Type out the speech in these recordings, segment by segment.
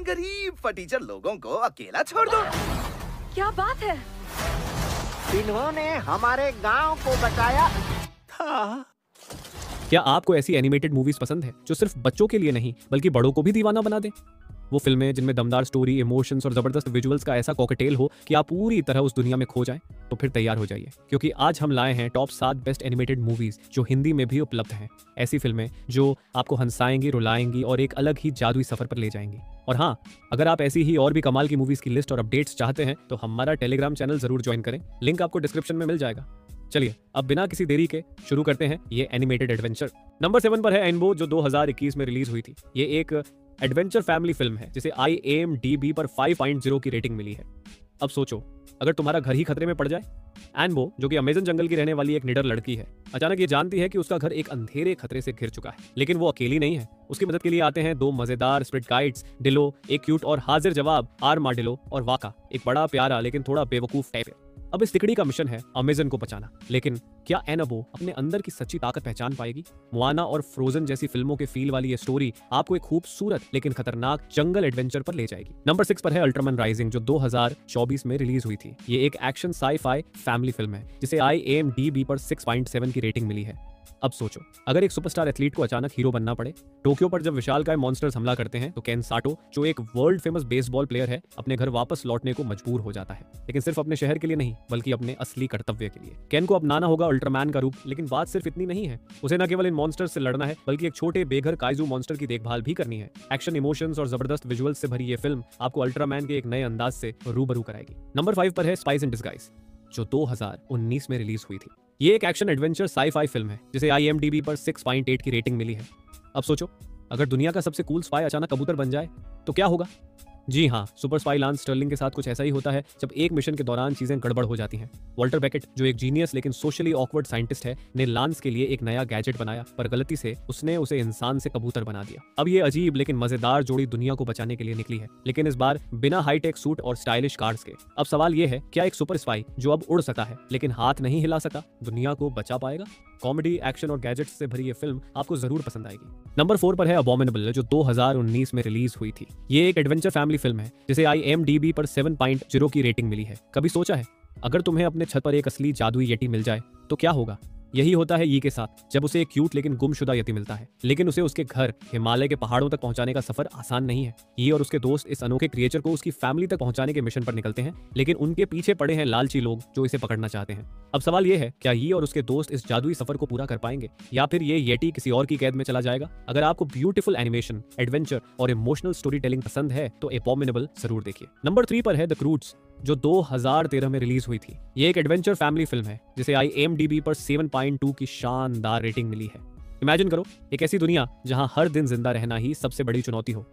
गरीब फटीचर लोगों को अकेला छोड़ दो। क्या बात है? इन्होंने हमारे गांव को बचाया था। क्या आपको ऐसी एनिमेटेड मूवीज पसंद है जो सिर्फ बच्चों के लिए नहीं बल्कि बड़ों को भी दीवाना बना दे? वो फिल्में जिनमें दमदार स्टोरी, इमोशंस और जबरदस्त विजुअल्स का ऐसा कॉकटेल हो कि आप पूरी तरह उस दुनिया में खो जाएं, तो फिर तैयार हो जाइए, क्योंकि आज हम लाए हैं टॉप 7 बेस्ट एनिमेटेड मूवीज जो हिंदी में भी उपलब्ध हैं। ऐसी फिल्में जो आपको हंसाएंगी, रुलाएंगी और एक अलग ही जादुई सफर पर ले जाएंगी। और हाँ, अगर आप ऐसी ही और भी कमाल की मूवीज की लिस्ट और अपडेट्स चाहते हैं तो हमारा टेलीग्राम चैनल जरूर ज्वाइन करें, लिंक आपको डिस्क्रिप्शन में मिल जाएगा। चलिए अब बिना किसी देरी के शुरू करते हैं ये एनिमेटेड एडवेंचर। नंबर 7 पर है रेनबो, जो 2021 में रिलीज हुई थी। ये एक एडवेंचर फैमिली फिल्म है जिसे IMDb पर 5.0 की रेटिंग मिली है। अब सोचो, अगर तुम्हारा घर ही खतरे में पड़ जाए। एनबो, जो कि अमेजन जंगल की रहने वाली एक निडर लड़की है, अचानक ये जानती है कि उसका घर एक अंधेरे खतरे से घिर चुका है। लेकिन वो अकेली नहीं है। उसकी मदद के लिए आते हैं 2 मजेदार स्प्रिट गाइड्स, डिलो, एक क्यूट और हाजिर जवाब आर्माडिलो, और वाका, एक बड़ा प्यारा लेकिन थोड़ा बेवकूफ टाइप है। अब इस तिकड़ी का मिशन है अमेजन को बचाना। लेकिन क्या एनबो अपने अंदर की सच्ची ताकत पहचान पाएगी? मोआना और फ्रोजन जैसी फिल्मों के फील वाली ये स्टोरी आपको एक खूबसूरत लेकिन खतरनाक जंगल एडवेंचर पर ले जाएगी। नंबर 6 पर है अल्ट्रामैन राइजिंग, जो 2024 में रिलीज हुई थी। ये एक एक्शन साई-फाई फैमिली फिल्म है जिसे IMDb पर 6.7 की रेटिंग मिली है। अब सोचो, अगर एक सुपरस्टार एथलीट को अचानक हीरो बनना पड़े। टोक्यो पर जब विशालकाय मॉन्स्टर्स हमला करते हैं तो केन साटो, जो एक वर्ल्ड फेमस बेसबॉल प्लेयर है, अपने घर वापस लौटने को मजबूर हो जाता है। लेकिन सिर्फ अपने शहर के लिए नहीं बल्कि अपने असली कर्तव्य के लिए। केन को अपनाना होगा अल्ट्रामैन का रूप। लेकिन बात सिर्फ इतनी नहीं है, उसे न केवल इन मॉन्स्टर्स से लड़ना है बल्कि एक छोटे बेघर काइजू मॉन्स्टर की देखभाल भी करनी है। एक्शन, इमोशंस और जबरदस्त विजुअल्स से भरी ये फिल्म आपको अल्ट्रामैन के एक नए अंदाज से रूबरू कराएगी। नंबर 5 पर है स्पाइस इन डिस्गाइज, जो 2019 में रिलीज हुई थी। ये एक एक्शन एडवेंचर साई-फाई फिल्म है जिसे IMDb पर 6.8 की रेटिंग मिली है। अब सोचो, अगर दुनिया का सबसे कूल स्पाई अचानक कबूतर बन जाए तो क्या होगा? जी हाँ, सुपर स्पाई लांस स्टर्लिंग के साथ कुछ ऐसा ही होता है जब एक मिशन के दौरान चीजें गड़बड़ हो जाती हैं। वॉल्टर बेकेट, जो एक जीनियस लेकिन सोशली ऑकवर्ड साइंटिस्ट है, ने लांस के लिए एक नया गैजेट बनाया, पर गलती से उसने उसे इंसान से कबूतर बना दिया। अब ये अजीब लेकिन मजेदार जोड़ी दुनिया को बचाने के लिए निकली है, लेकिन इस बार बिना हाईटेक सूट और स्टाइलिश कार्स के। अब सवाल ये है, क्या एक सुपर स्पाई जो अब उड़ सकता है लेकिन हाथ नहीं हिला सकता, दुनिया को बचा पाएगा? कॉमेडी, एक्शन और गैजेट्स से भरी ये फिल्म आपको जरूर पसंद आएगी। नंबर 4 पर है अबॉमिनेबल, जो 2019 में रिलीज हुई थी। ये एक एडवेंचर फैमिली फिल्म है जिसे IMDb पर 7.0 की रेटिंग मिली है। कभी सोचा है, अगर तुम्हें अपने छत पर एक असली जादुई यति मिल जाए तो क्या होगा? यही होता है यी के साथ, जब उसे एक क्यूट लेकिन गुमशुदा यति मिलता है। लेकिन उसे उसके घर हिमालय के पहाड़ों तक पहुंचाने का सफर आसान नहीं है। यी और उसके दोस्त इस अनोखे क्रिएचर को उसकी फैमिली तक पहुंचाने के मिशन पर निकलते हैं, लेकिन उनके पीछे पड़े हैं लालची लोग जो इसे पकड़ना चाहते हैं। अब सवाल ये है, क्या यी और उसके दोस्त इस जादुई सफर को पूरा कर पाएंगे या फिर ये येटी किसी और की कैद में चला जाएगा? अगर आपको ब्यूटीफुल एनिमेशन, एडवेंचर और इमोशनल स्टोरी टेलिंग पसंद है तो अबॉमिनेबल जरूर देखिए। नंबर 3 पर है द क्रूड्स, जो 2013 में रिलीज हुई थी। ये एक एडवेंचर फैमिली फिल्म है जिसे IMDb पर 7.2 की शानदार रेटिंग मिली है। इमेजिन करो, एक ऐसी दुनिया जहां हर दिन जिंदा रहना ही सबसे बड़ी चुनौती हो।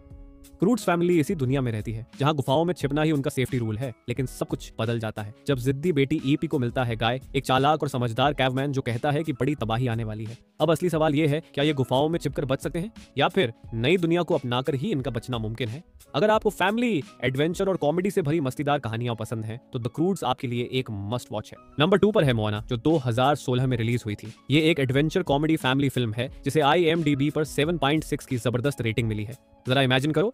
क्रूड्स फैमिली इसी दुनिया में रहती है जहां गुफाओं में छिपना ही उनका सेफ्टी रूल है। लेकिन सब कुछ बदल जाता है जब जिद्दी बेटी ईपी को मिलता है गाय, एक चालाक और समझदार कैवमैन जो कहता है कि बड़ी तबाही आने वाली है। अब असली सवाल ये है, क्या ये गुफाओं में छिपकर बच सकते हैं या फिर नई दुनिया को अपनाकर ही इनका बचना मुमकिन है? अगर आपको फैमिली, एडवेंचर और कॉमेडी से भरी मस्तीदार कहानियां पसंद हैं तो द क्रूड्स आपके लिए एक मस्ट वॉच है। नंबर 2 पर है मोआना, जो 2016 में रिलीज हुई थी। ये एक एडवेंचर कॉमेडी फैमिली फिल्म है जिसे IMDb पर 7.6 की जबरदस्त रेटिंग मिली है। जरा इमेजिन करो,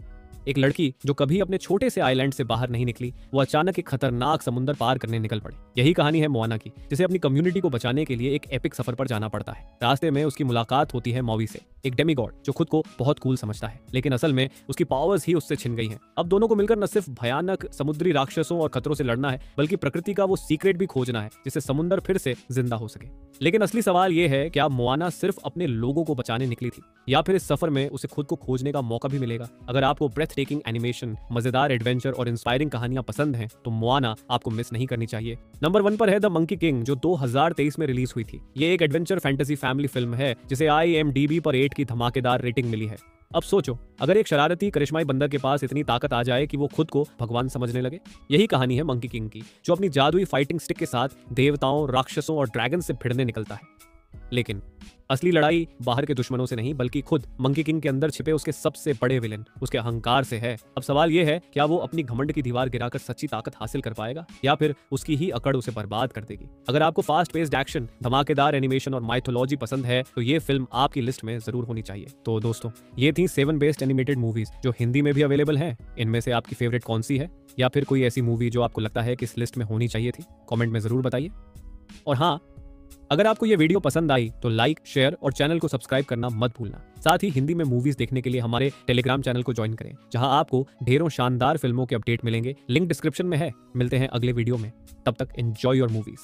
एक लड़की जो कभी अपने छोटे से आइलैंड से बाहर नहीं निकली, वो अचानक एक खतरनाक समुद्र पार करने निकल पड़े। यही कहानी है मोआना की, जिसे अपनी कम्युनिटी को बचाने के लिए एक एपिक सफर पर जाना पड़ता है। रास्ते में उसकी मुलाकात होती है मौवी से, एक डेमीगॉड जो खुद को बहुत कूल समझता है, लेकिन असल में उसकी पावर्स ही उससे छिन गई हैं। अब दोनों को मिलकर न सिर्फ भयानक समुद्री राक्षसों और खतरों से लड़ना है, बल्कि प्रकृति का वो सीक्रेट भी खोजना है जिससे समुद्र फिर से जिंदा हो सके। लेकिन असली सवाल ये है, क्या मोआना सिर्फ अपने लोगों को बचाने निकली थी या फिर इस सफर में उसे खुद को खोजने का मौका भी मिलेगा? अगर आपको ब्रेथ टेकिंग एनिमेशन, मजेदार एडवेंचर और इंस्पायरिंग कहानियां पसंद हैं तो मोआना आपको मिस नहीं करनी चाहिए। नंबर 1 पर है द मंकी किंग, जो 2023 में रिलीज हुई थी। ये एक एडवेंचर फैंटेसी फैमिली फिल्म है जिसे IMDb पर 8 की धमाकेदार रेटिंग मिली है। अब सोचो, अगर एक शरारती करिश्माई बंदर के पास इतनी ताकत आ जाए कि वो खुद को भगवान समझने लगे। यही कहानी है मंकी किंग की, जो अपनी जादुई फाइटिंग स्टिक के साथ देवताओं, राक्षसों और ड्रैगन से भिड़ने निकलता है। लेकिन असली लड़ाई बाहर के दुश्मनों से नहीं बल्कि खुद मंकी किंग के अंदर छिपे उसके सबसे बड़े विलेन उसके अहंकार से है। अब सवाल यह है, क्या वो अपनी घमंड की दीवार गिराकर सच्ची ताकत हासिल कर पाएगा या फिर उसकी ही अकड़ उसे बर्बाद कर देगी। अगर आपको फास्ट पेस्ड एक्शन, धमाकेदार एनिमेशन और माइथोलॉजी पसंद है तो ये फिल्म आपकी लिस्ट में जरूर होनी चाहिए। तो दोस्तों, ये थी 7 बेस्ट एनिमेटेड मूवीज जो हिंदी में भी अवेलेबल है। इनमें से आपकी फेवरेट कौन सी है, या फिर कोई ऐसी मूवी जो आपको लगता है कि इस लिस्ट में होनी चाहिए थी? कमेंट में जरूर बताइए। और हाँ, अगर आपको ये वीडियो पसंद आई तो लाइक, शेयर और चैनल को सब्सक्राइब करना मत भूलना। साथ ही हिंदी में मूवीज देखने के लिए हमारे टेलीग्राम चैनल को ज्वाइन करें, जहां आपको ढेरों शानदार फिल्मों के अपडेट मिलेंगे। लिंक डिस्क्रिप्शन में है। मिलते हैं अगले वीडियो में, तब तक एंजॉय योर मूवीज।